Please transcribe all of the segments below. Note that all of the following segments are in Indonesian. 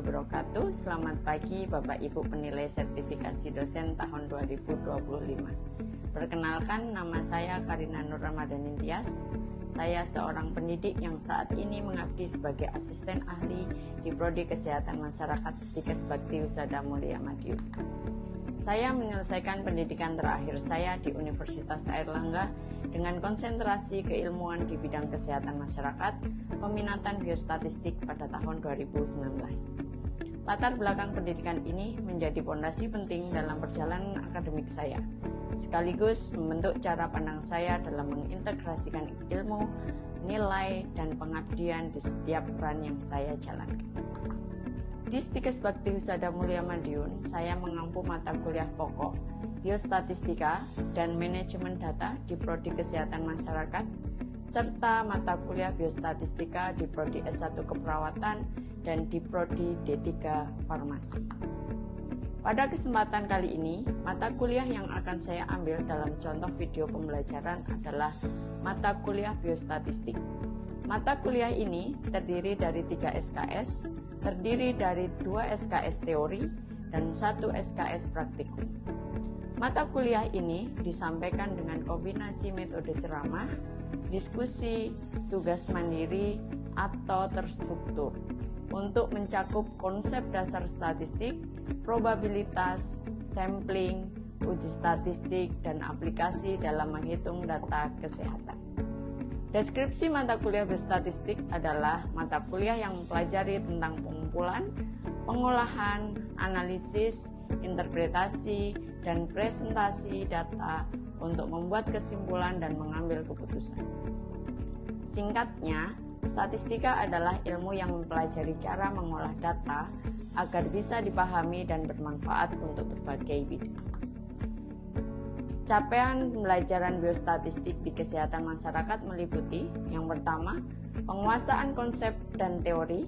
wabarakatuh. Selamat pagi Bapak Ibu penilai sertifikasi dosen tahun 2025. Perkenalkan, nama saya Karina Nur Ramadhani Tias. Saya seorang pendidik yang saat ini mengabdi sebagai asisten ahli di Prodi Kesehatan Masyarakat Stikes Bakti Husada Mulia Madiun. Saya menyelesaikan pendidikan terakhir saya di Universitas Airlangga dengan konsentrasi keilmuan di bidang kesehatan masyarakat, peminatan biostatistik pada tahun 2019. Latar belakang pendidikan ini menjadi fondasi penting dalam perjalanan akademik saya, sekaligus membentuk cara pandang saya dalam mengintegrasikan ilmu, nilai, dan pengabdian di setiap peran yang saya jalankan. Di Stikes Bakti Husada Mulia Madiun, saya mengampu mata kuliah pokok, biostatistika, dan manajemen data di Prodi Kesehatan Masyarakat, serta mata kuliah biostatistika di Prodi S1 Keperawatan dan di Prodi D3 Farmasi. Pada kesempatan kali ini, mata kuliah yang akan saya ambil dalam contoh video pembelajaran adalah mata kuliah biostatistik. Mata kuliah ini terdiri dari 3 SKS, terdiri dari 2 SKS teori dan 1 SKS praktikum. Mata kuliah ini disampaikan dengan kombinasi metode ceramah, diskusi, tugas mandiri, atau terstruktur untuk mencakup konsep dasar statistik, probabilitas, sampling, uji statistik, dan aplikasi dalam menghitung data kesehatan. Deskripsi mata kuliah biostatistik adalah mata kuliah yang mempelajari tentang pengumpulan, pengolahan, analisis, interpretasi, dan presentasi data untuk membuat kesimpulan dan mengambil keputusan. Singkatnya, statistika adalah ilmu yang mempelajari cara mengolah data agar bisa dipahami dan bermanfaat untuk berbagai bidang. Capaian pembelajaran biostatistik di kesehatan masyarakat meliputi yang pertama, penguasaan konsep dan teori,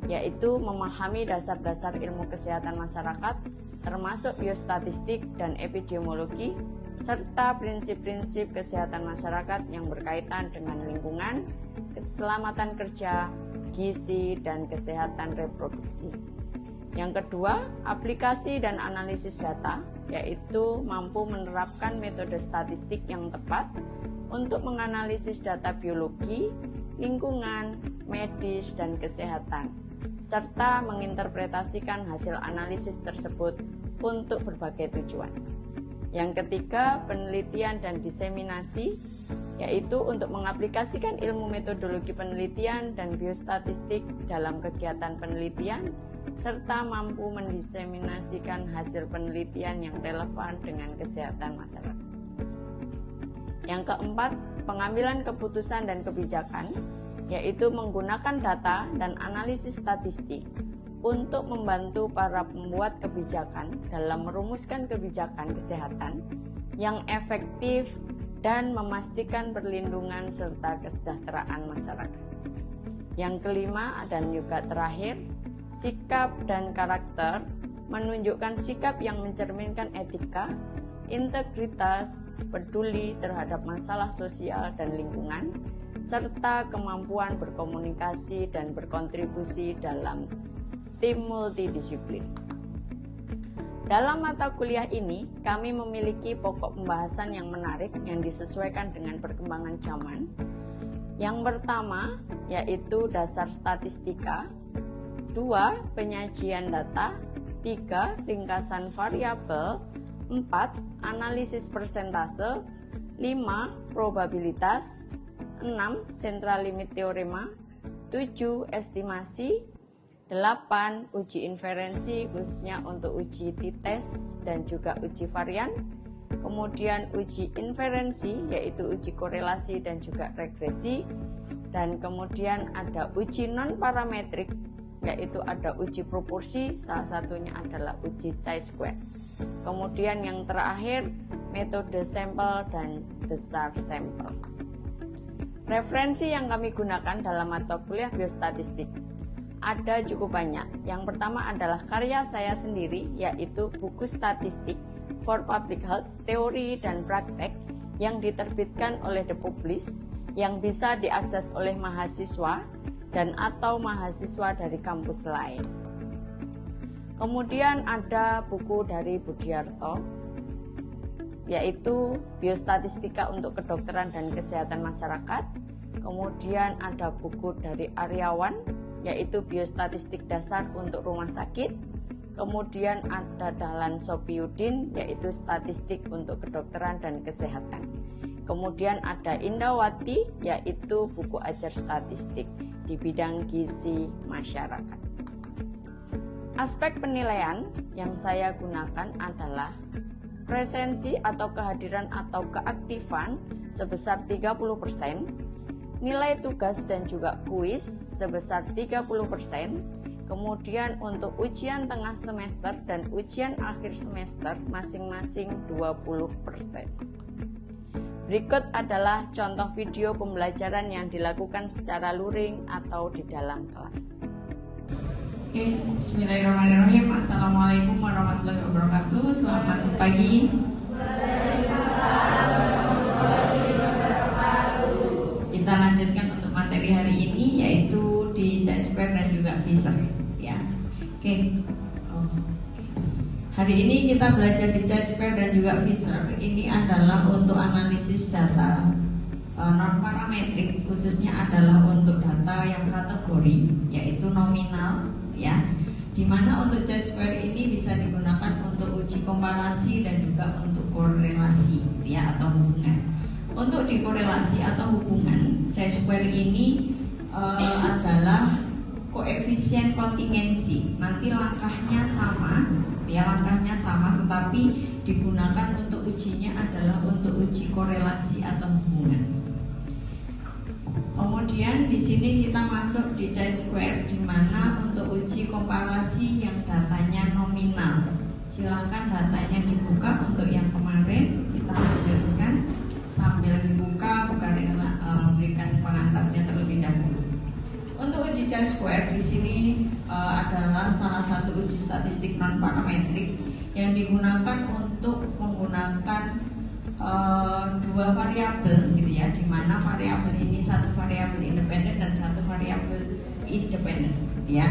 yaitu memahami dasar-dasar ilmu kesehatan masyarakat, termasuk biostatistik dan epidemiologi, serta prinsip-prinsip kesehatan masyarakat yang berkaitan dengan lingkungan, keselamatan kerja, gizi, dan kesehatan reproduksi. Yang kedua, aplikasi dan analisis data, yaitu mampu menerapkan metode statistik yang tepat untuk menganalisis data biologi, lingkungan, medis, dan kesehatan, serta menginterpretasikan hasil analisis tersebut untuk berbagai tujuan. Yang ketiga, penelitian dan diseminasi, yaitu untuk mengaplikasikan ilmu metodologi penelitian dan biostatistik dalam kegiatan penelitian, serta mampu mendiseminasikan hasil penelitian yang relevan dengan kesehatan masyarakat. Yang keempat, pengambilan keputusan dan kebijakan, yaitu menggunakan data dan analisis statistik untuk membantu para pembuat kebijakan dalam merumuskan kebijakan kesehatan yang efektif dan memastikan perlindungan serta kesejahteraan masyarakat. Yang kelima dan juga terakhir, sikap dan karakter menunjukkan sikap yang mencerminkan etika, integritas, peduli terhadap masalah sosial dan lingkungan, serta kemampuan berkomunikasi dan berkontribusi dalam tim multidisiplin. Dalam mata kuliah ini, kami memiliki pokok pembahasan yang menarik yang disesuaikan dengan perkembangan zaman. Yang pertama, yaitu dasar statistika, 2. Penyajian data, 3. Ringkasan variabel, 4. Analisis persentase, 5. Probabilitas, 6. Central limit teorema, 7. Estimasi, 8. Uji inferensi khususnya untuk uji t-test dan juga uji varian, kemudian uji inferensi yaitu uji korelasi dan juga regresi, dan kemudian ada uji non-parametrik yaitu ada uji proporsi, salah satunya adalah uji chi-square. Kemudian yang terakhir metode sampel dan besar sampel. Referensi yang kami gunakan dalam mata kuliah biostatistik ada cukup banyak. Yang pertama adalah karya saya sendiri, yaitu buku statistik for public health, teori dan praktek yang diterbitkan oleh The Publish, yang bisa diakses oleh mahasiswa dan atau mahasiswa dari kampus lain. Kemudian ada buku dari Budiarto, yaitu Biostatistika untuk Kedokteran dan Kesehatan Masyarakat. Kemudian ada buku dari Aryawan, yaitu Biostatistik Dasar untuk Rumah Sakit. Kemudian ada Dahlan Sopiudin, yaitu Statistik untuk Kedokteran dan Kesehatan. Kemudian ada Indawati, yaitu buku ajar statistik di bidang gizi masyarakat. Aspek penilaian yang saya gunakan adalah presensi atau kehadiran atau keaktifan sebesar 30%, nilai tugas dan juga kuis sebesar 30%, kemudian untuk ujian tengah semester dan ujian akhir semester masing-masing 20%. Berikut adalah contoh video pembelajaran yang dilakukan secara luring atau di dalam kelas. Oke, bismillahirrahmanirrahim. Assalamualaikum warahmatullahi wabarakatuh. Selamat pagi. Kita lanjutkan untuk materi hari ini, yaitu di C-square dan juga Fisher, ya. Oke. Hari ini kita belajar di C-square dan juga Fisher. Ini adalah untuk analisis data non parametrik, khususnya adalah untuk data yang kategori, yaitu nominal, ya, dimana untuk C-square ini bisa digunakan untuk uji komparasi dan juga untuk korelasi, ya, atau hubungan. Untuk dikorelasi atau hubungan, C-square ini adalah koefisien kontingensi. Nanti langkahnya sama, ya, langkahnya sama, tetapi digunakan untuk ujinya adalah untuk uji korelasi atau hubungan. Kemudian di sini kita masuk di C-square, di mana untuk uji komparasi yang datanya nominal. Silahkan datanya dibuka untuk yang kemarin kita lanjutkan sambil dibuka, bukan memberikan pengantarnya terlebih dahulu. Untuk uji C-square di sini adalah salah satu uji statistik non parametrik yang digunakan untuk menggunakan dua variabel, gitu ya, di mana variabel ini satu variabel independen dan satu variabel independen, ya,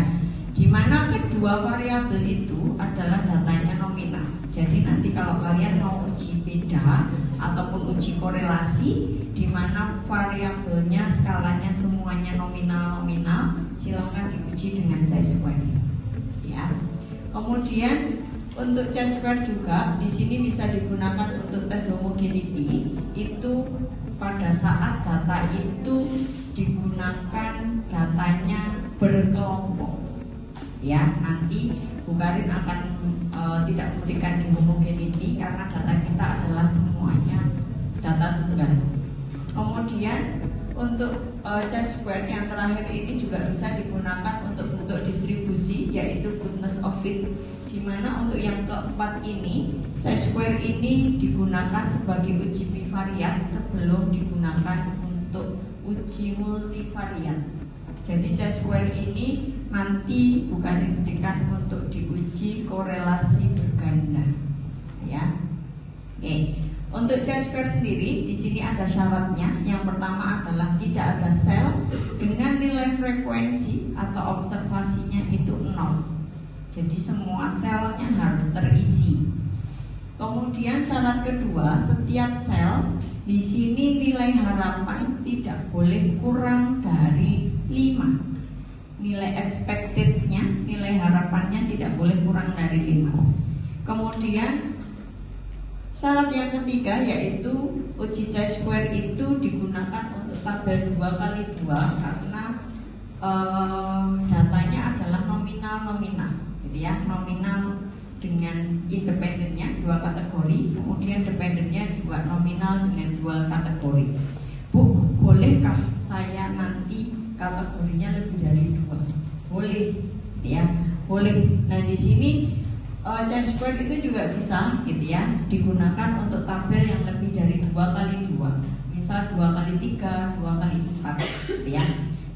di mana kedua variabel itu adalah datanya nominal. Jadi nanti kalau kalian mau uji beda ataupun uji korelasi, di mana variabelnya skalanya semuanya nominal, silakan diuji dengan C-square, ya. Kemudian untuk C-square juga di sini bisa digunakan untuk tes homogeneity. Itu pada saat data itu digunakan datanya berkelompok, ya. Nanti Bu Karin akan tidak memberikan di homogeneity karena data kita adalah semuanya data tunggal. Kemudian untuk C-square yang terakhir ini juga bisa digunakan untuk bentuk distribusi, yaitu goodness of fit, di mana untuk yang keempat ini C-square ini digunakan sebagai uji bivariat sebelum digunakan untuk uji multivariat. Jadi C-square ini nanti bukan diberikan untuk diuji korelasi berganda, ya. Oke. Untuk C-square sendiri di sini ada syaratnya. Yang pertama adalah tidak ada sel dengan nilai frekuensi atau observasinya itu 0. Jadi semua selnya harus terisi. Kemudian syarat kedua, setiap sel di sini nilai harapan tidak boleh kurang dari 5. Nilai expectednya, nilai harapannya tidak boleh kurang dari 5. Kemudian syarat yang ketiga yaitu uji C-square itu digunakan untuk tabel 2x2 karena datanya adalah nominal, gitu ya, nominal dengan independennya 2 kategori, kemudian dependennya 2 nominal dengan 2 kategori. Bu, bolehkah saya nanti kategorinya lebih dari 2? Boleh, ya, boleh. Nah di sini C-square itu juga bisa, gitu ya, digunakan untuk tabel yang lebih dari 2x2, misal 2x3, 2x4, gitu ya.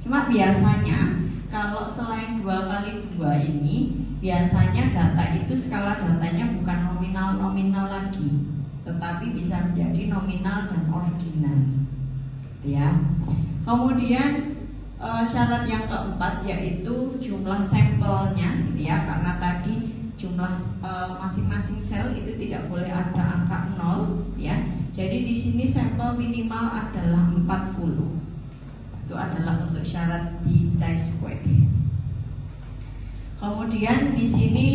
Cuma biasanya kalau selain 2x2 ini, biasanya data itu skala datanya bukan nominal lagi, tetapi bisa menjadi nominal dan ordinal, gitu ya. Kemudian syarat yang keempat yaitu jumlah sampelnya, gitu ya, karena tadi jumlah masing-masing sel itu tidak boleh ada angka 0 ya. Jadi di sini sampel minimal adalah 40. Itu adalah untuk syarat di chi-square. Kemudian di sini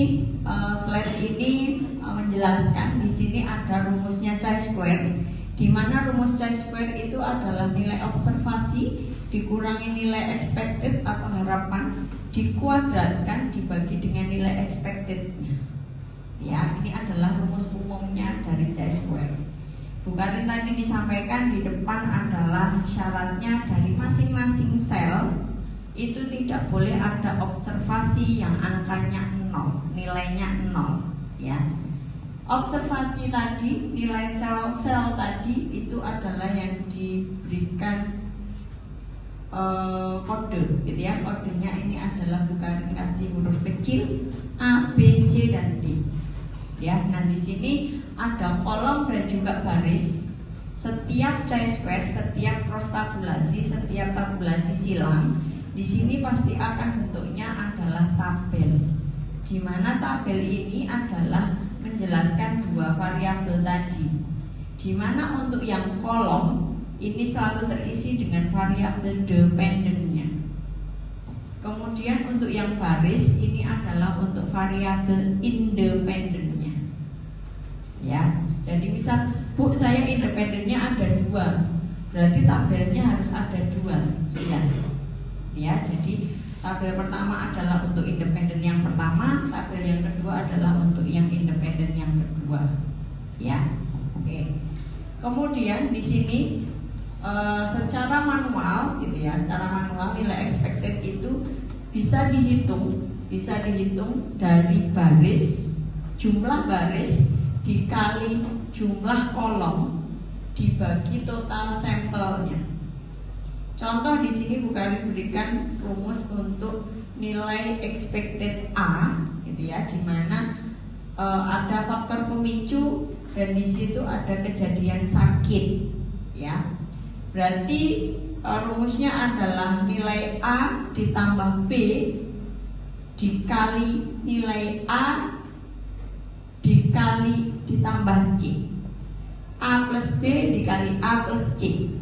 slide ini menjelaskan di sini ada rumusnya chi-square, di mana rumus chi-square itu adalah nilai observasi dikurangi nilai expected atau harapan dikuadratkan dibagi dengan nilai expectednya. Ya, ini adalah rumus umumnya dari chi-square. Bu Karin tadi disampaikan di depan adalah syaratnya dari masing-masing sel itu tidak boleh ada observasi yang angkanya 0, nilainya 0 ya. Observasi tadi, nilai sel-sel tadi itu adalah yang diberikan kode gitu ya. Kodenya ini adalah bukan kasih huruf kecil A, B, C dan D. Ya, nah di sini ada kolom dan juga baris. Setiap chi-square, setiap prostabulasi, setiap tabulasi silang di sini pasti akan bentuknya adalah tabel, di mana tabel ini adalah menjelaskan dua variabel tadi, di mana untuk yang kolom ini selalu terisi dengan variabel dependennya. Kemudian untuk yang baris ini adalah untuk variabel independennya. Ya, jadi misal Bu, saya independennya ada 2, berarti tabelnya harus ada 2. Iya. Ya, jadi tabel pertama adalah untuk independen yang pertama, tabel yang kedua adalah untuk yang independen yang kedua. Ya, oke. Kemudian di sini secara manual, gitu ya, secara manual nilai expected itu bisa dihitung dari baris, jumlah baris dikali jumlah kolom dibagi total sampelnya. Contoh di sini bukan diberikan rumus untuk nilai expected A, gitu ya, di mana ada faktor pemicu dan di situ ada kejadian sakit, ya. Berarti rumusnya adalah nilai A ditambah B dikali nilai A dikali ditambah C. A plus B dikali A plus C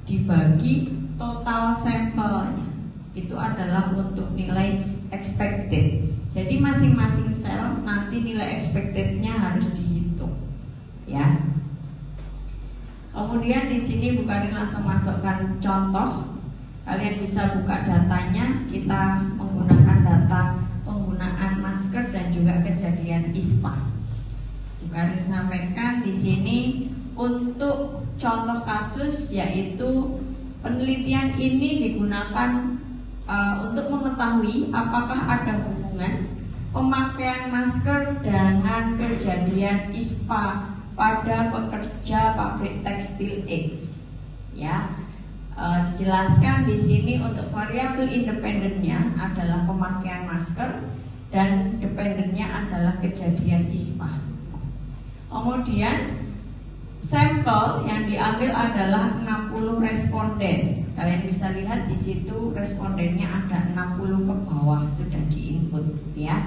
dibagi total sampelnya. Itu adalah untuk nilai expected. Jadi masing-masing sel nanti nilai expectednya harus dihitung, ya. Kemudian di sini Bu Karin langsung masukkan contoh. Kalian bisa buka datanya. Kita menggunakan data penggunaan masker dan juga kejadian ISPA. Bu Karin sampaikan di sini untuk contoh kasus yaitu penelitian ini digunakan untuk mengetahui apakah ada hubungan pemakaian masker dengan kejadian ISPA pada pekerja pabrik tekstil X. Ya, dijelaskan di sini untuk variabel independennya adalah pemakaian masker dan dependennya adalah kejadian ISPA. Kemudian sampel yang diambil adalah 60 responden. Kalian bisa lihat di situ respondennya ada 60 ke bawah sudah diinput, ya.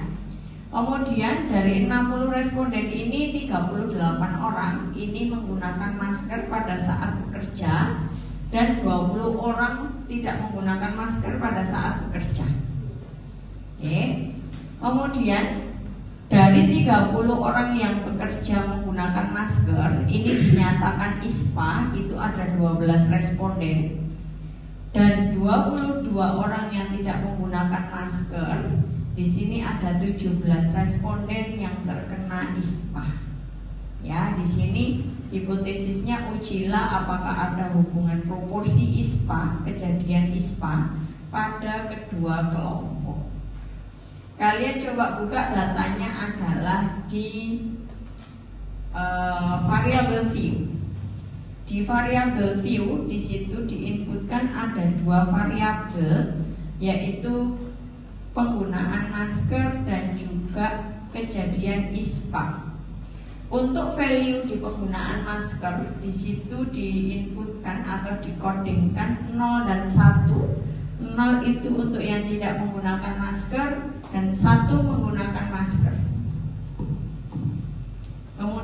Kemudian dari 60 responden ini 38 orang ini menggunakan masker pada saat bekerja dan 20 orang tidak menggunakan masker pada saat bekerja. Oke. Kemudian dari 30 orang yang bekerja menggunakan masker, ini dinyatakan ISPA, itu ada 12 responden. Dan 22 orang yang tidak menggunakan masker, di sini ada 17 responden yang terkena ISPA. Ya, di sini hipotesisnya ujilah apakah ada hubungan proporsi ISPA, kejadian ISPA pada kedua kelompok. Kalian coba buka datanya adalah di variable view. Di variable view di situ diinputkan ada dua variabel, yaitu penggunaan masker dan juga kejadian ISPA. Untuk value di penggunaan masker di situ diinputkan atau dikodingkan 0 dan 1. 0 itu untuk yang tidak menggunakan masker dan 1 menggunakan masker.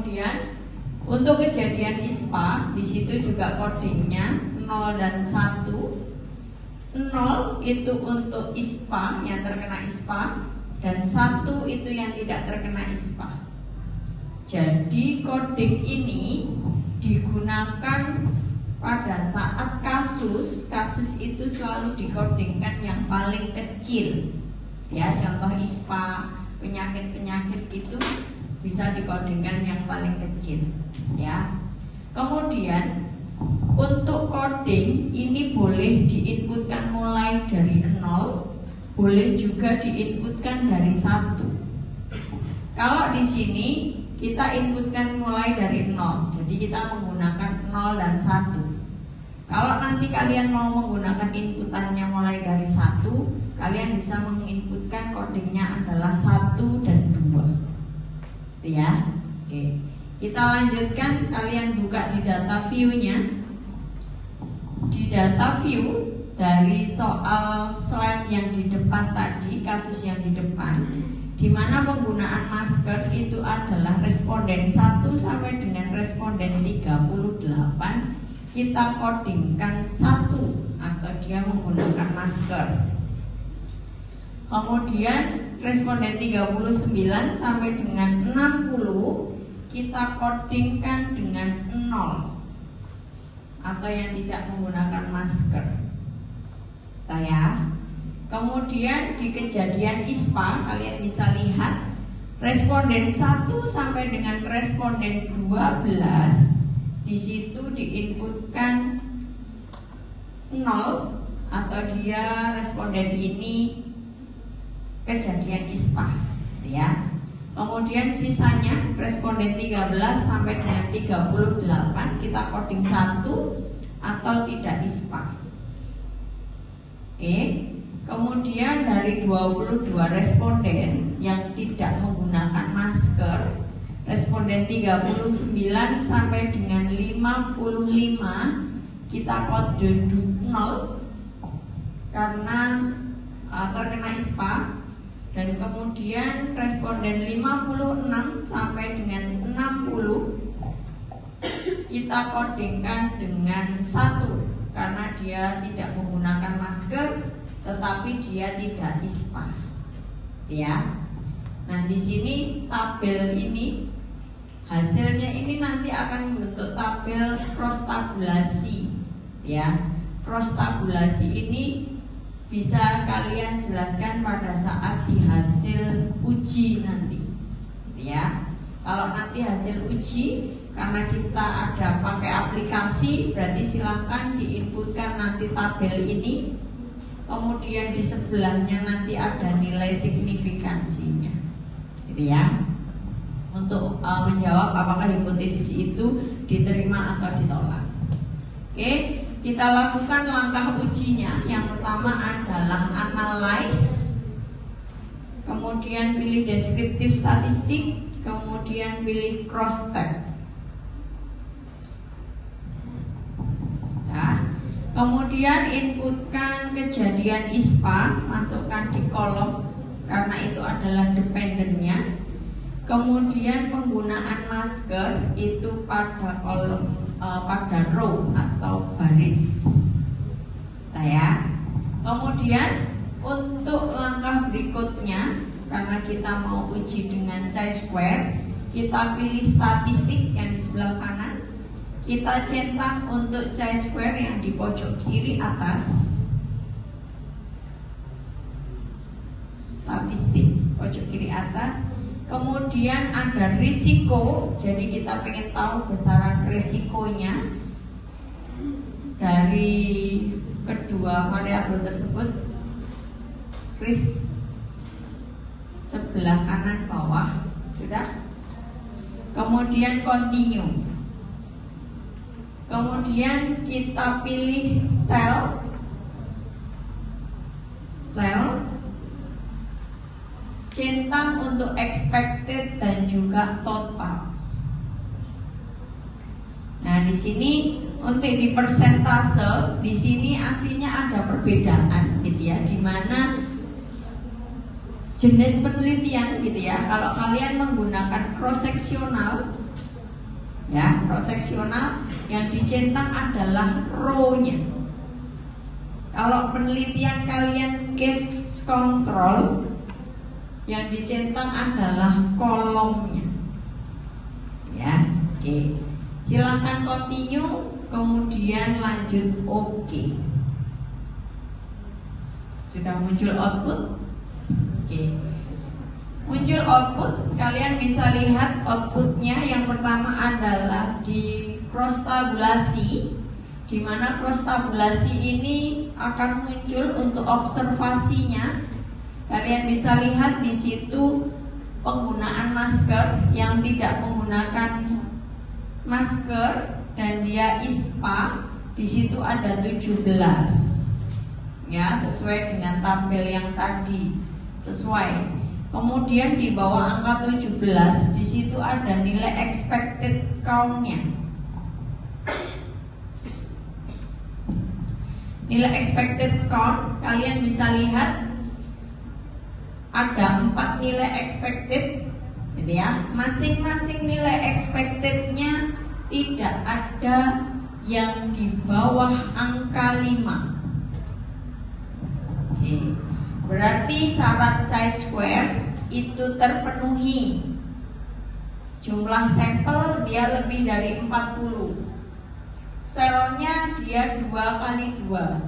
Kemudian untuk kejadian ISPA di situ juga codingnya 0 dan 1. 0 itu untuk ISPA yang terkena ISPA dan 1 itu yang tidak terkena ISPA. Jadi coding ini digunakan pada saat kasus itu selalu dikodingkan yang paling kecil. Ya, contoh ISPA, penyakit-penyakit itu bisa dikodingkan yang paling kecil. Ya. Kemudian untuk coding ini boleh diinputkan mulai dari 0, boleh juga diinputkan dari 1. Kalau di sini kita inputkan mulai dari 0, jadi kita menggunakan 0 dan 1. Kalau nanti kalian mau menggunakan inputannya mulai dari 1, kalian bisa menginputkan codingnya adalah 1 dan 2. Itu ya. Oke. Kita lanjutkan, kalian buka di data view-nya. Di data view dari soal slide yang di depan tadi, kasus yang di depan, di mana penggunaan masker itu adalah responden 1 sampai dengan responden 38, kita codingkan 1 atau dia menggunakan masker. Kemudian responden 39 sampai dengan 60 kita codingkan dengan 0 atau yang tidak menggunakan masker. Ya. Kemudian di kejadian ISPA kalian bisa lihat responden 1 sampai dengan responden 12 di situ diinputkan 0 atau dia responden ini kejadian ISPA, ya. Kemudian sisanya responden 13 sampai dengan 38 kita coding 1 atau tidak ISPA. Oke. Kemudian dari 22 responden yang tidak menggunakan masker, responden 39 sampai dengan 55 kita kode 0 karena terkena ISPA. Dan kemudian responden 56 sampai dengan 60 kita codingkan dengan 1 karena dia tidak menggunakan masker tetapi dia tidak ISPA. Ya. Nah, di sini tabel ini hasilnya ini nanti akan membentuk tabel cross tabulasi. Ya. Cross tabulasi ini bisa kalian jelaskan pada saat di hasil uji nanti, ya. Kalau nanti hasil uji, karena kita ada pakai aplikasi, berarti silahkan diinputkan nanti tabel ini. Kemudian di sebelahnya nanti ada nilai signifikansinya, gitu ya. Untuk menjawab apakah hipotesis itu diterima atau ditolak. Oke. Kita lakukan langkah ujinya. Yang pertama adalah analyze, kemudian pilih deskriptif statistik, kemudian pilih cross tab. Nah, kemudian inputkan kejadian ISPA, masukkan di kolom karena itu adalah dependennya. Kemudian penggunaan masker itu pada kolom pada row atau baris. Nah, ya. Kemudian untuk langkah berikutnya, karena kita mau uji dengan chi-square, kita pilih statistik yang di sebelah kanan. Kita centang untuk chi-square yang di pojok kiri atas. Statistik pojok kiri atas. Kemudian ada risiko, jadi kita pengen tahu besaran risikonya dari kedua variabel tersebut. Risk sebelah kanan bawah, sudah. Kemudian continue. Kemudian kita pilih cell, centang untuk expected dan juga total. Nah, di sini untuk di persentase, di sini aslinya ada perbedaan, gitu ya, di mana jenis penelitian, gitu ya. Kalau kalian menggunakan cross sectional, Ya, cross seksional yang dicentang adalah row-nya. Kalau penelitian kalian case control, yang dicentang adalah kolomnya. Ya, oke. Silahkan continue, kemudian lanjut oke. Sudah muncul output? Oke. Muncul output, kalian bisa lihat outputnya. Yang pertama adalah di cross tabulasi, di mana cross tabulasi ini akan muncul untuk observasinya. Kalian bisa lihat di situ penggunaan masker yang tidak menggunakan masker dan dia ISPA, di situ ada 17. Ya, sesuai dengan tabel yang tadi, sesuai. Kemudian di bawah angka 17 di situ ada nilai expected count-nya. Nilai expected count kalian bisa lihat ada 4 nilai expected, gitu ya. Masing-masing nilai expected-nya tidak ada yang di bawah angka 5. Oke. Berarti syarat chi-square itu terpenuhi. Jumlah sampel dia lebih dari 40. Selnya dia 2 kali 2.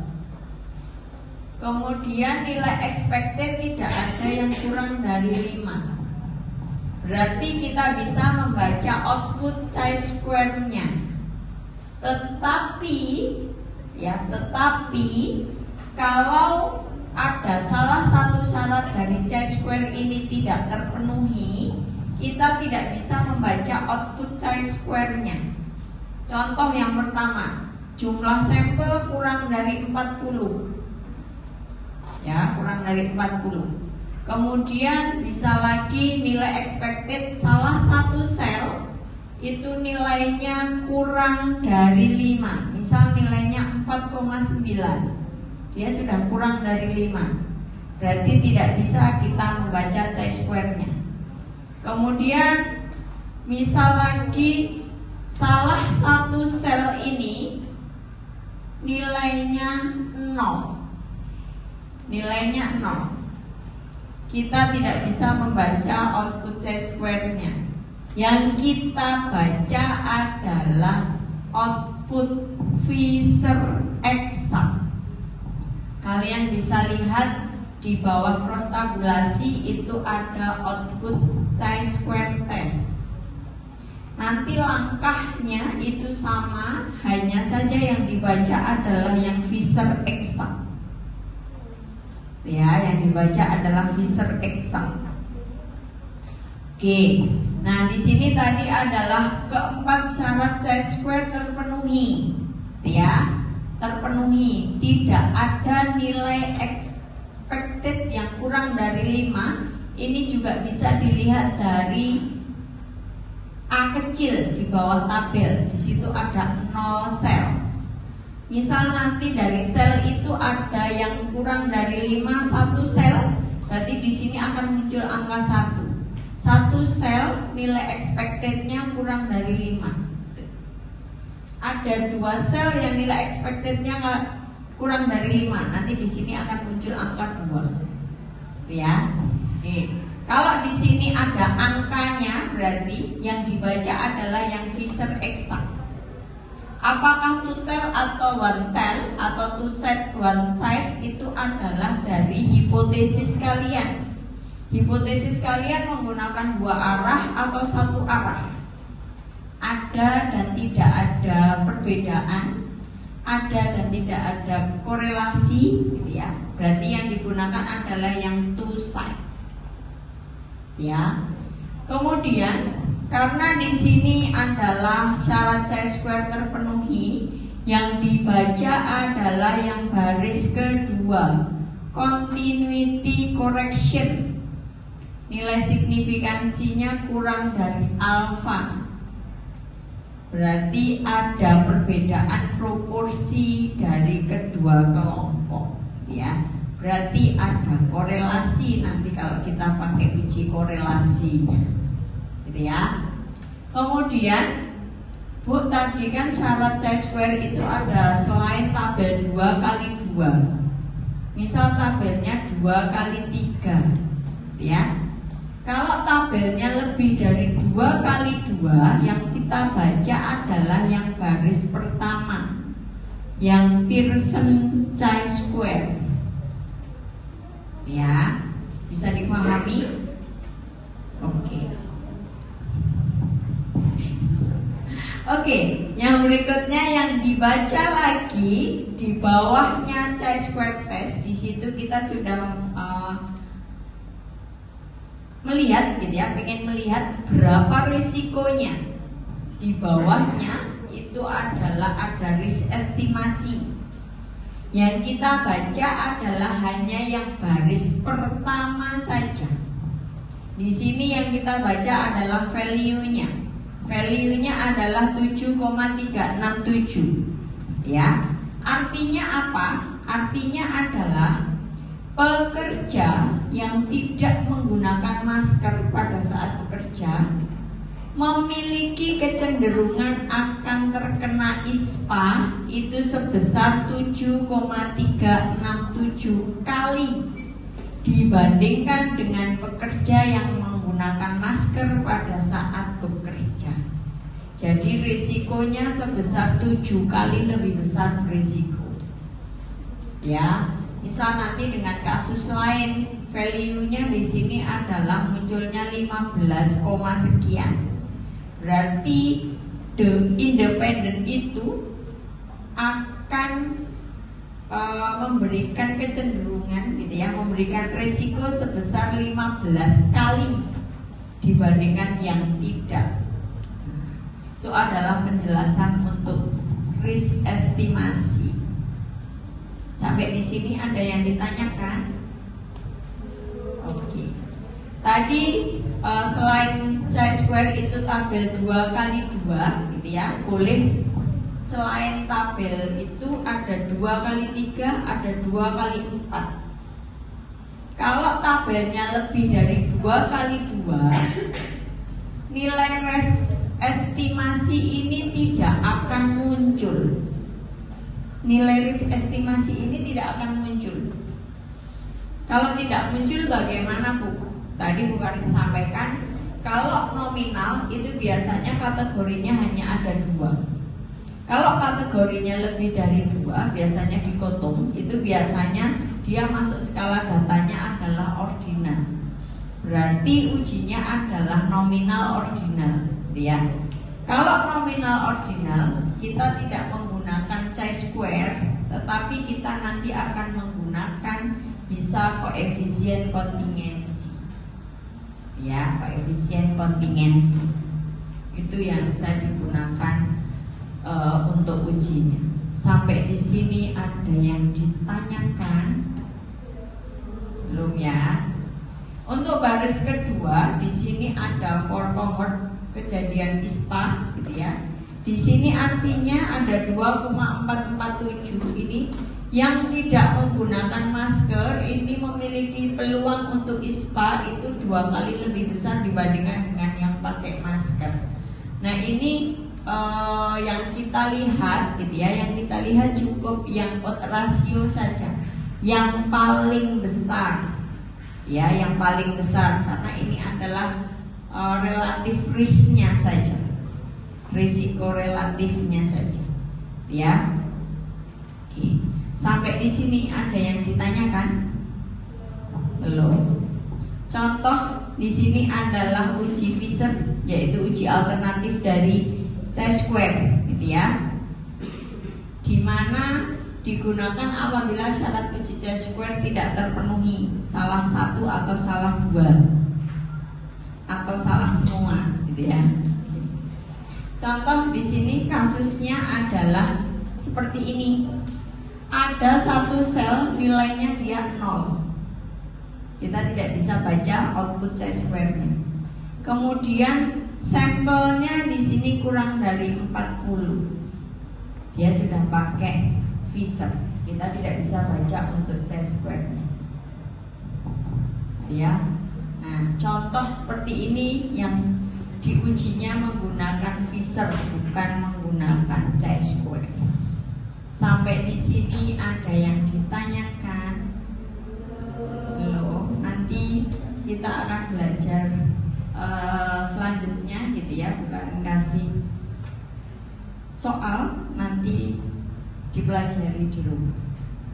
Kemudian nilai expected tidak ada yang kurang dari 5. Berarti kita bisa membaca output chi-square-nya. Tetapi kalau ada salah satu syarat dari chi-square ini tidak terpenuhi, kita tidak bisa membaca output chi-square-nya. Contoh yang pertama, jumlah sampel kurang dari 40. Ya, kurang dari 40. Kemudian bisa lagi nilai expected salah satu sel itu nilainya kurang dari 5. Misal nilainya 4,9. Dia sudah kurang dari 5. Berarti tidak bisa kita membaca chi-square-nya. Kemudian misal lagi salah satu sel ini nilainya 0. Nilainya 0. Kita tidak bisa membaca output chi-square-nya. Yang kita baca adalah output Fisher exact. Kalian bisa lihat di bawah cross tabulasi itu ada output chi-square test. Nanti langkahnya itu sama, hanya saja yang dibaca adalah yang Fisher exact. Ya, yang dibaca adalah Fisher exact. Oke. Nah, di sini tadi adalah keempat syarat chi-square terpenuhi. Ya, terpenuhi. Tidak ada nilai expected yang kurang dari 5. Ini juga bisa dilihat dari A kecil di bawah tabel. Di situ ada 0 sel. Misal nanti dari sel itu ada yang kurang dari 5, 1 sel, berarti di sini akan muncul angka 1. 1 sel nilai expectednya kurang dari 5. Ada 2 sel yang nilai expectednya kurang dari 5. Nanti di sini akan muncul angka 2. Ya. Oke. Kalau di sini ada angkanya, berarti yang dibaca adalah yang Fisher exact. Apakah two tail atau one tail atau two side one side itu adalah dari hipotesis kalian. Hipotesis kalian menggunakan 2 arah atau 1 arah. Ada dan tidak ada perbedaan, ada dan tidak ada korelasi, gitu ya. Berarti yang digunakan adalah yang two side. Ya. Kemudian karena di sini adalah syarat chi-square terpenuhi, yang dibaca adalah yang baris kedua, continuity correction. Nilai signifikansinya kurang dari alfa. Berarti ada perbedaan proporsi dari kedua kelompok, ya. Berarti ada korelasi nanti kalau kita pakai uji korelasinya, gitu ya. Kemudian Bu, tadi kan syarat chi-square itu ada selain tabel 2 kali 2. Misal tabelnya 2 kali 3, ya. Kalau tabelnya lebih dari 2 kali 2, yang kita baca adalah yang baris pertama, yang Pearson chi-square. Ya, bisa dipahami? Oke, yang berikutnya yang dibaca lagi di bawahnya chi-square test. Di situ kita sudah melihat, gitu ya, pengen melihat berapa risikonya. Di bawahnya itu adalah ada risk estimasi. Yang kita baca adalah hanya yang baris pertama saja. Di sini yang kita baca adalah value-nya. Value-nya adalah 7,367. Ya. Artinya apa? Artinya adalah pekerja yang tidak menggunakan masker pada saat bekerja memiliki kecenderungan akan terkena ISPA itu sebesar 7,367 kali dibandingkan dengan pekerja yang menggunakan masker pada saat bekerja. Jadi risikonya sebesar 7 kali lebih besar risiko. Ya, misal nanti dengan kasus lain, value-nya di sini adalah munculnya 15, sekian. Berarti the independent itu akan memberikan kecenderungan, gitu ya, memberikan risiko sebesar 15 kali dibandingkan yang tidak. Itu adalah penjelasan untuk risk estimasi. Sampai di sini ada yang ditanyakan? Oke. Tadi selain chi-square itu tabel 2 kali 2, gitu ya, boleh selain tabel itu ada 2 kali 3, ada 2 kali 4. Kalau tabelnya lebih dari 2 kali 2, nilai estimasi ini tidak akan muncul. Nilai risk estimasi ini tidak akan muncul. Kalau tidak muncul bagaimana, Bu? Tadi Bu Karin sampaikan, kalau nominal itu biasanya kategorinya hanya ada 2. Kalau kategorinya lebih dari 2, biasanya dikotom, itu biasanya dia masuk skala datanya adalah ordinal. Berarti ujinya adalah nominal ordinal, ya. Kalau nominal ordinal, kita tidak menggunakan chi-square, tetapi kita nanti akan menggunakan bisa koefisien kontingensi. Ya, koefisien kontingensi itu yang bisa digunakan untuk ujinya. Sampai di sini ada yang ditanyakan? Belum ya? Untuk baris kedua di sini ada for cohort kejadian ISPA, gitu ya. Di sini artinya ada 2,447 ini yang tidak menggunakan masker ini memiliki peluang untuk ISPA itu 2 kali lebih besar dibandingkan dengan yang pakai masker. Nah ini yang kita lihat, gitu ya, yang kita lihat cukup yang odd ratio saja, yang paling besar, ya, yang paling besar karena ini adalah relatif risknya saja, risiko relatifnya saja, ya. Oke. Sampai di sini ada yang ditanyakan? Belum. Contoh di sini adalah uji Fisher, yaitu uji alternatif dari chi-square, gitu ya. Di mana digunakan apabila syarat uji chi-square tidak terpenuhi, salah satu atau salah 2 atau salah semua, gitu ya. Contoh di sini kasusnya adalah seperti ini. Ada satu sel nilainya dia 0. Kita tidak bisa baca output chi-square-nya. Kemudian sampelnya di sini kurang dari 40. Dia sudah pakai Fisher. Kita tidak bisa baca untuk chi-square-nya. Ya. Nah, contoh seperti ini yang diujinya menggunakan Fisher, bukan menggunakan chi-square. Sampai di sini ada yang ditanyakan? Belum. Nanti kita akan belajar selanjutnya gitu ya, bukan kasih soal, nanti dipelajari di rumah.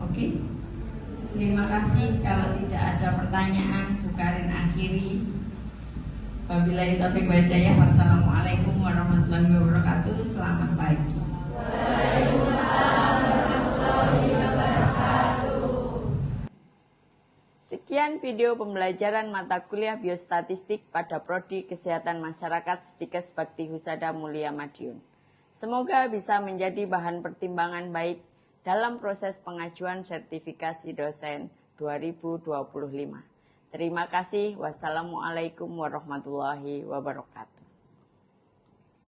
Oke? Terima kasih. Kalau tidak ada pertanyaan, Bu Karin akhiri. Wabillahi taufiq wal hidayah. Wassalamualaikum warahmatullahi wabarakatuh. Selamat pagi. Waalaikumsalam warahmatullahi wabarakatuh. Sekian video pembelajaran mata kuliah biostatistik pada Prodi Kesehatan Masyarakat Stikes Bakti Husada Mulia Madiun. Semoga bisa menjadi bahan pertimbangan baik dalam proses pengajuan sertifikasi dosen 2025. Terima kasih. Wassalamualaikum warahmatullahi wabarakatuh.